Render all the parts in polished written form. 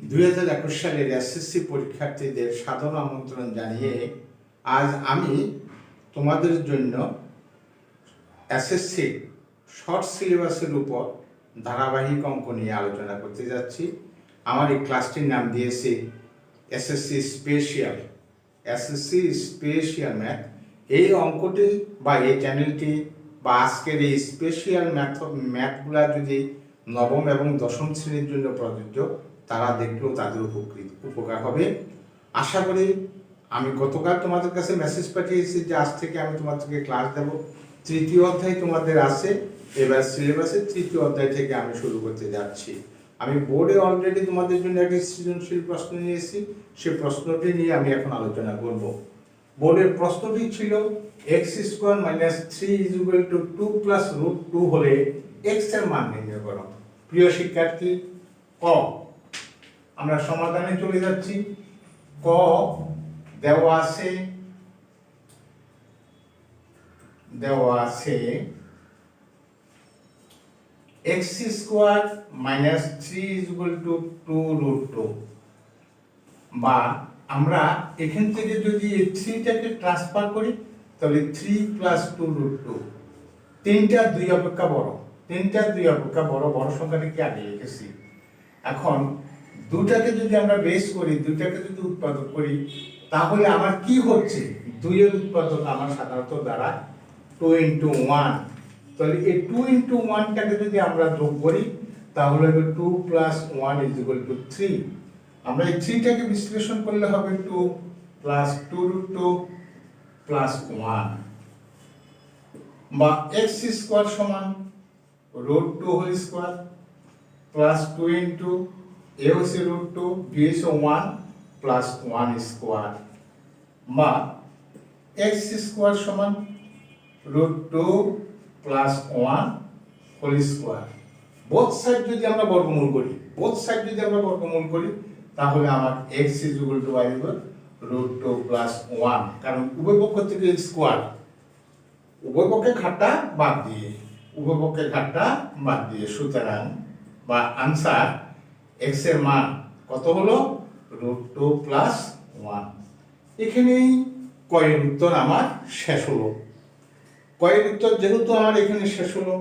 2021 সালের SSC পরীক্ষার্থীদের সাদর আমন্ত্রণ জানিয়ে আজ আমি তোমাদের জন্য SSC শর্ট সিলেবাসের উপর ধারাবাহিক অঙ্ক নিয়ে আলোচনা করতে যাচ্ছি। আমার এই ক্লাসটির নাম দিয়েছি SSC স্পেশাল ম্যাথ। এই অঙ্কটি বা এই চ্যানেলটি বা আজকের এই স্পেশাল ম্যাথগুলা যদি নবম এবং দশম শ্রেণীর জন্য প্রযোজ্য, তারা দেখলেও তাদের উপকার হবে। আশা করি আমি গতকাল তোমাদের কাছে মেসেজ পাঠিয়েছি যে আজ থেকে আমি তোমাদেরকে ক্লাস দেব। তৃতীয় অধ্যায় তোমাদের আছে, এবার সিলেবাসের তৃতীয় অধ্যায় থেকে আমি শুরু করতে যাচ্ছি। আমি বোর্ডে অলরেডি তোমাদের জন্য একটি সৃজনশীল প্রশ্ন নিয়েছি, সেই প্রশ্নটি নিয়ে আমি এখন আলোচনা করব। বোর্ডের প্রশ্নটি ছিল x² - 3 = 2 + √2 হলে x এর মান নির্ণয় করো। প্রিয় শিক্ষার্থী, ক আমরা সমাধানে চলে যাচ্ছি। ক দেওয়া আছে x² - 3 = 2√2, বা আমরা এখান থেকে যদি এই 3টাকে ট্রান্সফার করি তাহলে 3 + 2√2, 3টা 2 অপেক্ষা বড়, বড় সংখ্যাটিকে আগে লিখেছি। এখন দুটাকে যদি আমরা বেস করি, দুটাকে যদি উৎপাদক করি, তাহলে আমার কি হচ্ছে, 2 এর উৎপাদক আমার সাধারণত দ্বারা 2 × 1। তাহলে এই 2 × 1টাকে যদি আমরা যোগ করি তাহলে হবে 2 + 1 = 3। আমরা এই 3টাকে বিশ্লেষণ করলে হবে 2 + 2√2 + 1, বা x² = √2² + 2 * a হচ্ছে √2, b হচ্ছে 1 + 1², বা x² = √2 + 1² বোথ সাইড যদি আমরা বর্গমূল করি তাহলে আমার x = √2 + 1, কারণ উভয় পক্ষ থেকে স্কয়ার, উভয় পক্ষে ঘাতটা বাদ দিয়ে সুতরাং বা আনসার x এর মান কত হলো, √2 + 1। এখানেই কয়ের উত্তর আমার শেষ হলো। কয়ের উত্তর যেহেতু আমার এখানে শেষ হলো,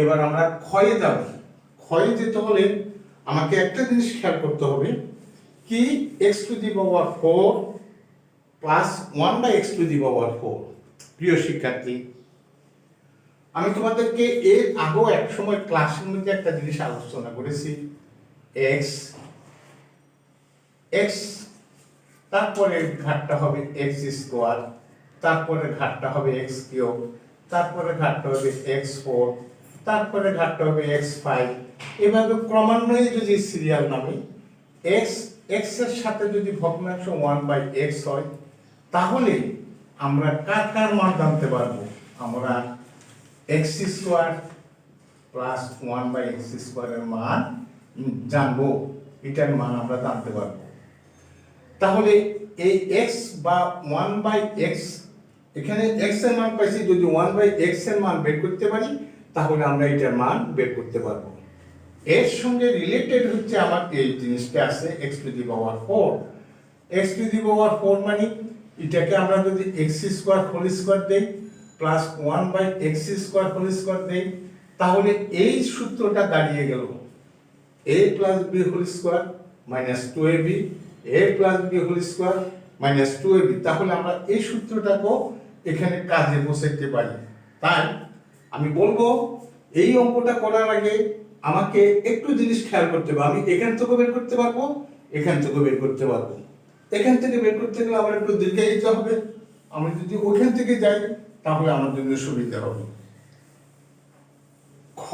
এবার আমরা ক্ষয়ে যাব। ক্ষয়ে যেতে হলে আমাকে একটা জিনিস খেয়াল করতে হবে, কি x⁴ + 1/x⁴। প্রিয় শিক্ষার্থী, আমি তোমাদেরকে এর আগেও এক সময় ক্লাসের মধ্যে একটা জিনিস আলোচনা করেছি, x, তারপরে ঘাতটা হবে x², তারপরে ঘাতটা হবে x3, তারপরে ঘাতটা হবে x4, তারপরে ঘাতটা হবে x5। এভাবে ক্রমান্বয়ে যদি সিরিয়াল নামে x এর সাথে যদি ভগ্নাংশ 1/x হয়, তাহলে আমরা কার মান জানতে পারবো, আমরা x² + 1/x² এর মান জানবো, এটার মান আমরা জানতে পারবো। তাহলে এই x বা 1/x, এখানে x এর মান পাইছি, যদি 1/x এর মান বের করতে পারি তাহলে আমরা এটার মান বের করতে পারবো। এর সঙ্গে রিলেটেড হচ্ছে আমার এই জিনিসটা আছে x⁴। x⁴ মানে এটাকে আমরা যদি x² দেই প্লাস 1/x² দেই, তাহলে এই সূত্রটা দাঁড়িয়ে গেল a + b² - 2ab, a + b² - 2ab। তাহলে আমরা এই সূত্রটাকেও এখানে কাজে বসাইতে পারি। তাই আমি বলবো এই অঙ্কটা করার আগে আমাকে একটু জিনিস খেয়াল করতে হবে। আমি এখান থেকে বের করতে পারবো, এখান থেকে বের করতে পারবো। এখান থেকে বের করতে গেলে আমার একটু দীর্ঘ যেতে হবে, আমি যদি ওখান থেকে যাই তাহলে আমার জন্য সুবিধা হবে। খ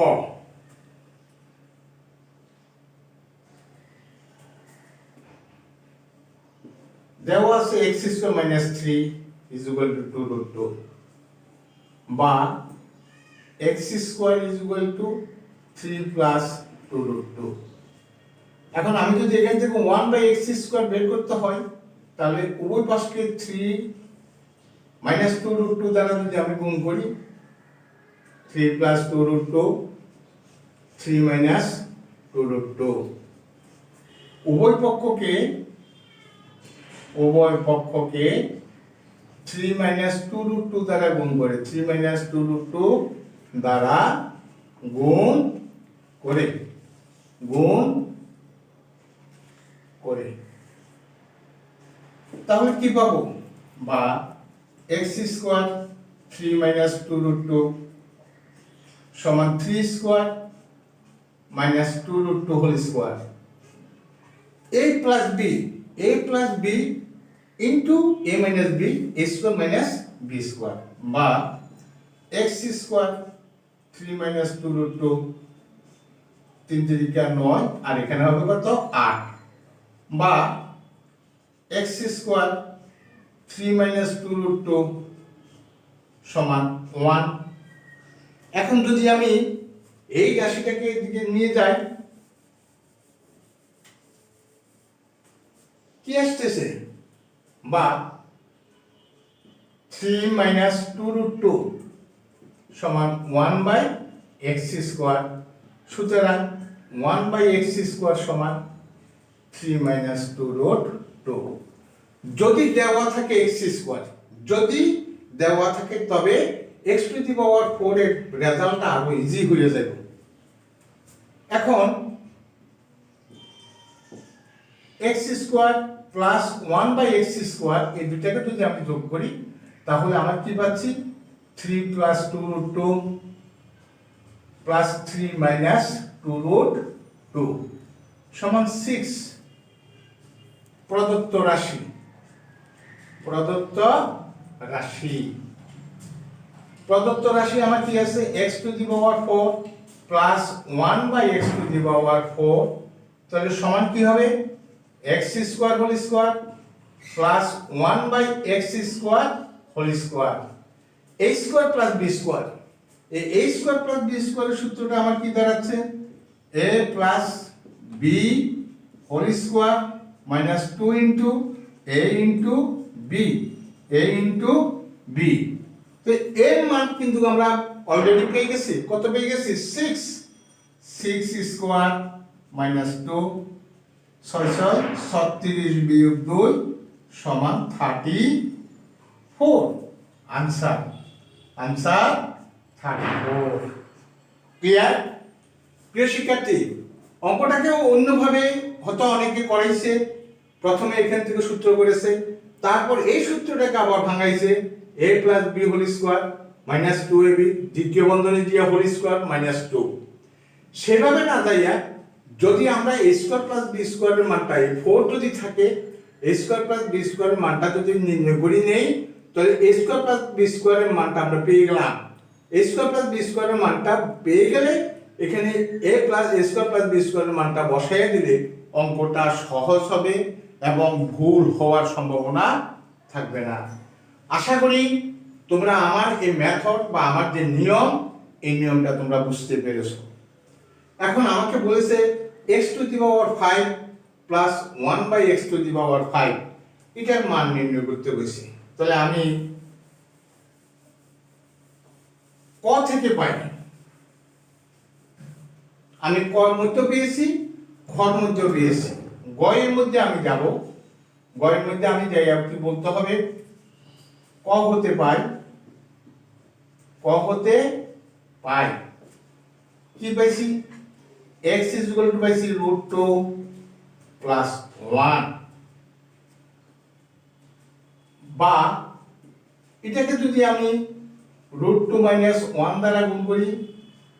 দেওয়া আছে x² - 3 = 2√2, বা x² = 3 + 2√2। এখন আমি যদি এখান থেকে 1/x² বের করতে হয়, তাহলে উভয় পাশকে 3 - 2√2 দ্বারা যদি আমি গুণ করি, 3 + 2√2, 3 - 2√2, উভয় পক্ষকে 3 মাইনাস 2√2 দ্বারা গুণ করে 3 মাইনাস 2√2 দ্বারা গুণ করে তাহলে কি পাবো বা x স্কয়ার 3 মাইনাস 2√2 সমান 3 square minus 2√2 whole square a plus b into a minus b a square minus b square বা x square 3 minus 2√2 3 3 9 আর এখানে হবে কত 8 বা x square 3 minus 2√2 সমান 1 এখন যদি আমি এই রাশিটাকে এদিকে নিয়ে যাই কি আসতেছে বা 3 মাইনাস 2√2 সমান 1 বাই x স্কয়ার সুতরাং 1 বাই x স্কয়ার সমান 3 মাইনাস 2√2 যদি দেওয়া থাকে x স্কয়ার যদি দেওয়া থাকে তবে x টু দি পাওয়ার 4 এর রেজাল্টটা আরো ইজি হয়ে যাবে এখন x square plus 1 by x square এই দুটাকে যদি আমি যোগ করি তাহলে আমরা কি পাচ্ছি 3 প্লাস 2√2 প্লাস 3 মাইনাস 2√2 সমান 6 প্রদত্ত রাশি আমার কি আছে x to the power 4 plus 1 by x to the power 4 তাহলে সমান কি হবে x square whole square plus 1 by x square whole square a square plus b square এই a স্কয়ার প্লাস b স্কয়ারের সূত্রটা আমার কি দাঁড়াচ্ছে a plus b whole square minus 2 into a into b তো এর মান কিন্তু আমরা অলরেডি পেয়ে গেছি কত পেয়ে গেছি 6 স্কয়ার মাইনাস 2 36 বিয়োগ 2 সমান 34 आंसर 34 ক্লিয়ার প্রিয় শিক্ষার্থী অঙ্কটাকে অন্যভাবে হয়তো অনেকে করাইছে প্রথমে এখান থেকে সূত্র করেছে তারপর এই সূত্রটাকে আবার ভাঙাইছে a plus b whole square minus 2ab দ্বিতীয় বন্ধনী দিয়ে হোল স্কয়ার মাইনাস 2 সেভাবে না যাইয়া যদি আমরা a স্কয়ার প্লাস b স্কয়ারের মানটা 4 যদি থাকে a স্কয়ার প্লাস b স্কয়ারের মানটা যদি নির্ণয় করি নেই তাহলে a স্কয়ার প্লাস b স্কয়ারের মানটা আমরা পেয়ে গেলাম a স্কয়ার প্লাস b স্কয়ারের মানটা পেয়ে গেলে এখানে a plus a square plus b স্কয়ারের মানটা বসাইয়ে দিলে অঙ্কটা সহজ হবে এবং ভুল হওয়ার সম্ভাবনা থাকবে না আশা করি তোমরা আমার এই মেথড বা আমার যে নিয়ম এই নিয়মটা তোমরা বুঝতে পেরেছো এখন আমাকে বলেছে x to the power 5 plus 1 by x to the power 5 এটার মান নির্ণয় করতে বলেছি তাহলে আমি ক থেকে পাই আমি ক এর মধ্যে পেয়েছি খ এর মধ্যে পেয়েছি গ এর মধ্যে আমি যাব গ এর মধ্যে আমি যাই কি বলতে হবে ক হতে পাই কি পাইছি x is equal to পাইছি √2 plus 1 বা এটাকে যদি আমি √2 minus 1 দ্বারা গুণ করি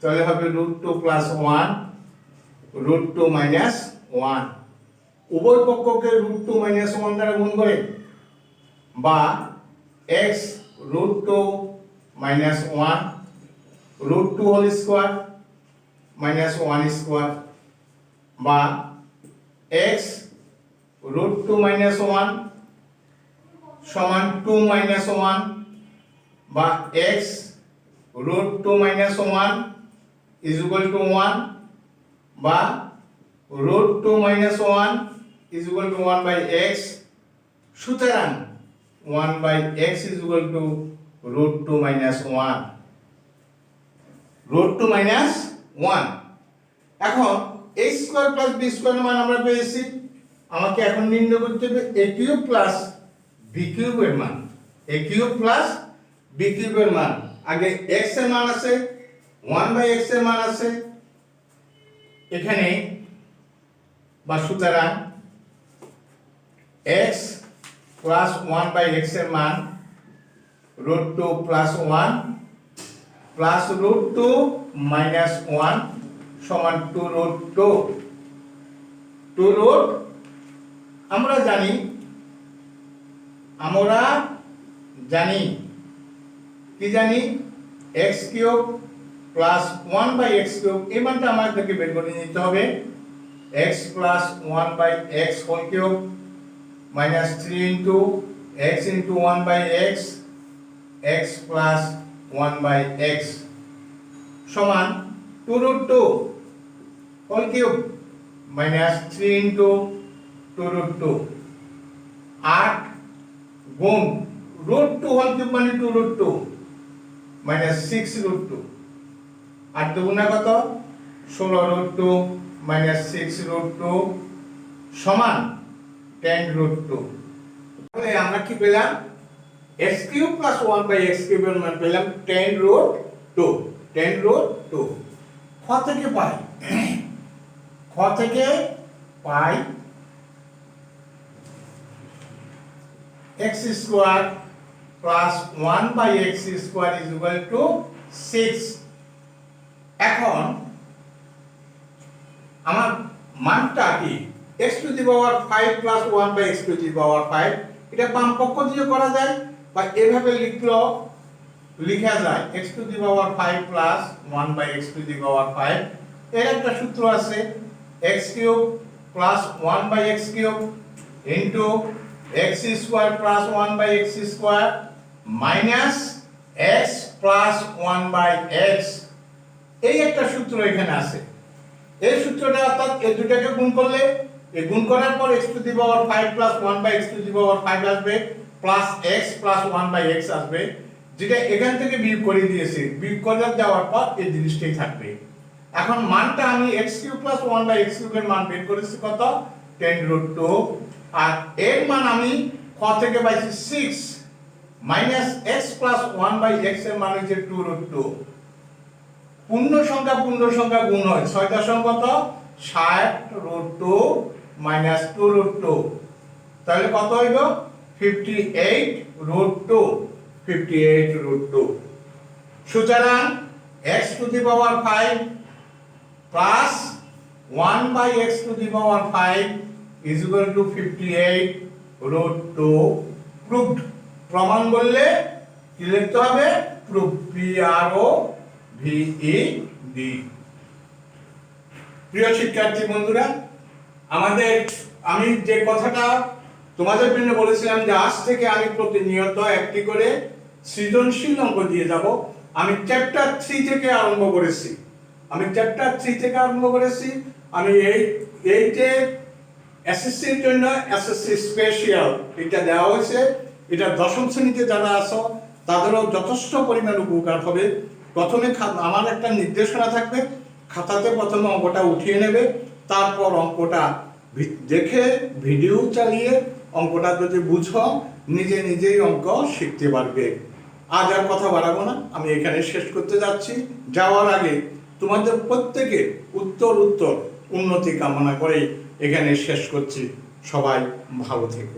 তাহলে হবে √2 plus 1 √2 minus 1 উভয় পক্ষকে √2 minus 1 দ্বারা গুণ করে বা x √2 minus 1 √2 whole square minus 1 square বা x √2 minus 1 সমান 2 minus 1 বা x √2 minus 1 is equal to 1 বা √2 minus 1 is equal to 1 by x সুতরাং 1 by x is equal to √2 minus 1 √2 minus 1 এখন a স্কয়ার প্লাস b স্কয়ারের মান আমরা পেয়েছি আমাকে এখন নির্ণয় করতে হবে এ কিউব প্লাস বি কিউবের মান। এ কিউব প্লাস বি কিউবের মান, আগে এক্স এর মান আছে 1/x এর মান আছে এখানে, বা সুতরাং x প্লাস 1/x এর মান √2 প্লাস 1 প্লাস √2 মাইনাস 1 সমান 2√2। আমরা জানি কি জানি x cube plus 1/x cube, এই মানটা আমাদেরকে বের করে নিতে হবে। x plus 1/x whole cube minus 3 into x into 1/x, x plus 1/x সমান 2√2 হোল কিউব মাইনাস 3 ইনটু 2√2, 8 গুণ √2 হোল কিউব মানে 2√2 মাইনাস 6√2, 8 দুগুণা কত 16√2 মাইনাস 6√2 সমান 10√2। তাহলে আমরা কি পেলাম, x কিউব প্লাস 1/x কিউবের মান পেলাম 10√2। খ থেকে পাই x square plus 1/x square is equal to 6। এখন আমার মানটা কি, x to the power 5 plus 1/x to the power 5, এটা বাম পক্ষ দিয়ে করা যায় বা এভাবে লেখা যায় x to the power 5 plus 1/x to the power 5। এর একটা সূত্র আছে x cube plus 1/x cube into x square plus 1/x square minus x plus 1/x, এই একটা সূত্র এখানে আছে। এই সূত্রটা অর্থাৎ এই দুটাকে গুণ করলে, এই গুণ করার পর x to the power 5 plus 1/x to the power 5 আসবে প্লাস x প্লাস 1/x আসবে, যেটা এখান থেকে বিয়োগ করে দিয়েছি, বিয়োগ করে দেওয়ার পর এই জিনিসটাই থাকবে। এখন মানটা আমি x কিউব প্লাস 1/x কিউবের মান বের করেছি কত 10√2, আর এর মান আমি খ থেকে পাইছি 6 মাইনাস x প্লাস 1/x এর মান হচ্ছে 2√2। পূর্ণ সংখ্যা গুণ হয় 6 দশম কত 60√2 মাইনাস 2√2, তাহলে কত হইল 58√2। সুতরাং x to the power 5 plus 1/x to the power 5 is equal to 58√2 proved। প্রমাণ বললে কি লিখতে হবে, proof, PROVED। প্রিয় শিক্ষার্থী বন্ধুরা, আমি যে কথাটা তোমাদের জন্য বলেছিলাম যে আজ থেকে আমি প্রতিনিয়ত একটি করে সৃজনশীল অঙ্ক দিয়ে যাব। আমি চ্যাপ্টার 3 থেকে আরম্ভ করেছি। আমি এই যে এসএসসির জন্য এসএসসি স্পেশাল এটা দেওয়া হয়েছে, এটা দশম শ্রেণীতে যারা আছো তাদেরও যথেষ্ট পরিমাণ উপকার হবে। প্রথমে আমার একটা নির্দেশনা থাকবে, খাতাতে প্রথমে অঙ্কটা উঠিয়ে নেবে, তারপর অঙ্কটা দেখে ভিডিও চালিয়ে অঙ্কটা যদি বুঝো নিজেই অঙ্ক শিখতে পারবে। আজ আর কথা বাড়াবো না, আমি এখানে শেষ করতে যাচ্ছি। যাওয়ার আগে তোমাদের প্রত্যেকের উত্তর উন্নতি কামনা করে এখানে শেষ করছি। সবাই ভালো থেকো।